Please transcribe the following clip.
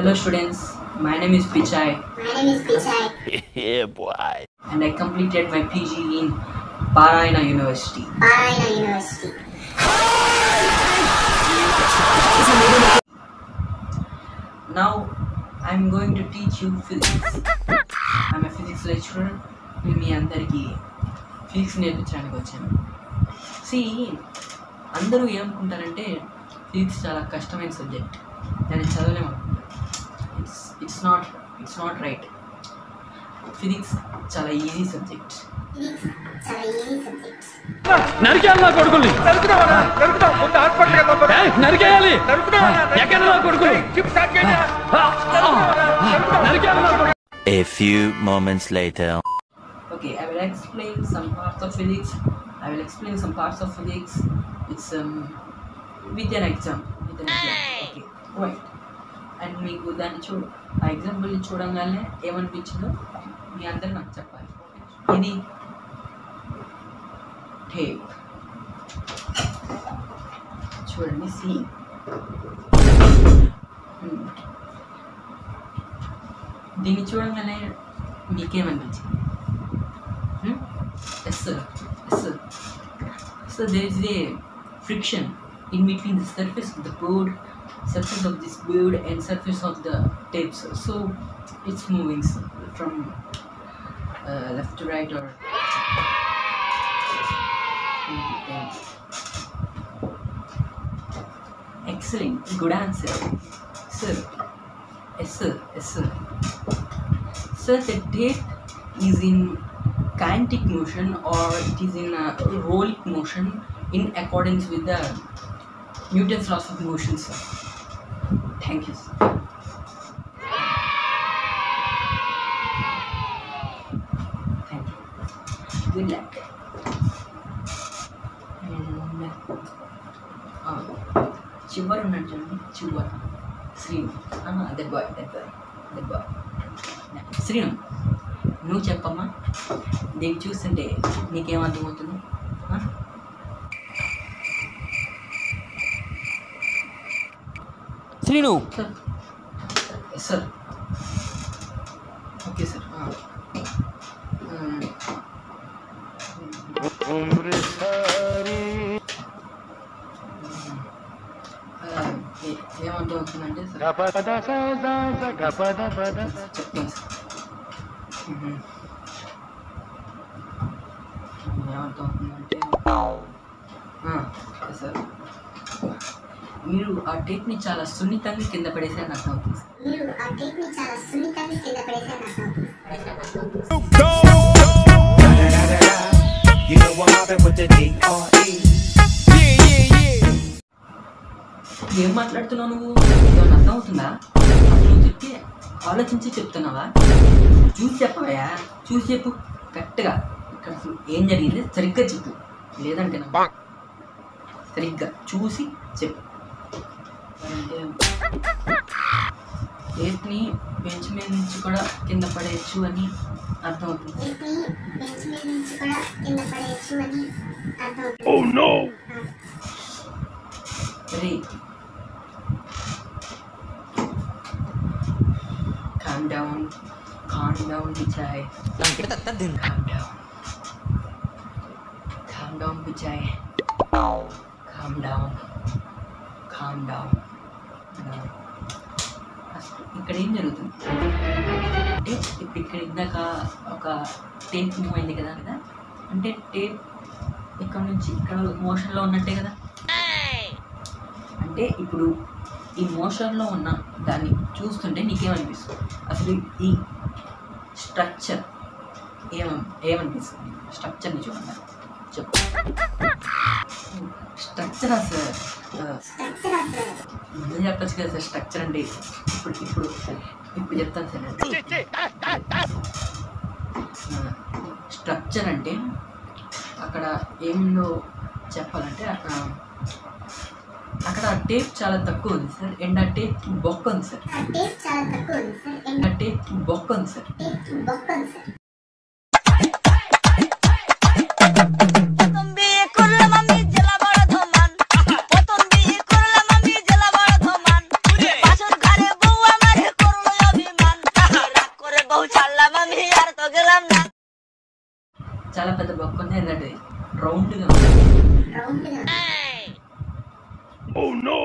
Hello students, my name is Pichai. Yeah, boy. And I completed my PG in Parayana University. Now I'm going to teach you physics. I'm a physics lecturer. మీ అందరికీ physics నేర్పించడానికి వచ్చాను. అందరూ ఏమనుకుంటారంటే physics చాలా కష్టమైన subject, దాన్ని చదవలేమనుకుంటారు. It's not right. Physics చాలా ఈజీ సబ్జెక్ట్. నరికేయాలి నా కొడుకుల్ని, నరికేయాలి ఎక్కడ నా కొడుకులు. A few moments later. Okay, I will explain some parts of physics. It's with an example. Okay, right. And మీకు దాన్ని ఆ ఎగ్జాంపుల్ని చూడంగానే ఏమనిపించిందో మీ అందరూ నాకు చెప్పాలి. ఇది టేప్ చూడండి. దీన్ని చూడంగానే మీకేమనిపించింది? So there is a friction in between the surface of the board, surface of this board and surface of the tape. So it's moving from left to right or excellent, good answer, sir. Yes sir. Sir, the tape is in kinetic motion or it is in a rolling motion in accordance with the Newton's laws of motion, sir. Thank you, sir. Thank you. Good luck. చివరి ఉన్నాడు చూడండి, చివరి Srinu. That boy. Srinu, నువ్వు చెప్పమ్మా, దీన్ని చూస్తుంటే నీకేమర్థమవుతుంది? Srinu. Sir okay sir. ఏమర్థమవుతుందంటే సార్ చెప్తాను సార్. ఏమర్థమవుతుందంటే సార్ మీరు ఆ టేప్ని చాలా సున్నితంగా కింద పడేసారని అర్థమవుతుంది సార్. ఏం మాట్లాడుతున్నావు నువ్వు? ఏమన్నా అర్థమవుతుందా? నువ్వు చెప్తే ఆలోచించి చెప్తున్నావా? చూసి చెప్పవయ్యా, చూసి చెప్పు కరెక్ట్గా. ఇక్కడ ఏం జరిగింది సరిగ్గా చెప్పు, లేదంటే సరిగ్గా చూసి చెప్పు. టేప్ని బెంచ్ మీద నుంచి కూడా కింద పడేయచ్చు అని అర్థమవుతుంది. సరే, calm down Vijay. Calm down Vijay. Calm down. ఇక్కడ ఏం జరుగుతుంది అంటే ఇప్పుడు ఇక్కడ ఇందాక ఒక టేప్ మూవ్ అయింది కదా, అంటే టేప్ ఇక్కడ నుంచి ఇక్కడ మోషన్లో ఉన్నట్టే కదా. అంటే ఇప్పుడు ఈ మోషన్లో ఉన్న దాన్ని చూస్తుంటే నీకేమనిపిస్తుంది? అసలు ఈ స్ట్రక్చర్ ఏమనిపిస్తుంది? స్ట్రక్చర్ని చూడండి, చెప్పు. స్ట్రక్చర్ అసలు ముందు చెప్పచ్చు కదా సార్. స్ట్రక్చర్ అంటే ఇప్పుడు చెప్తాను సార్. స్ట్రక్చర్ అంటే అక్కడ ఏమిందో చెప్పాలంటే అక్కడ టేప్ చాలా తక్కువ ఉంది సార్, అండ్ ఆ టేప్ బొక్క ఉంది సార్. చాలా పెద్ద బొక్క ఉంది, ఎర్రటి రౌండ్గా. రౌండ్గా. Oh no!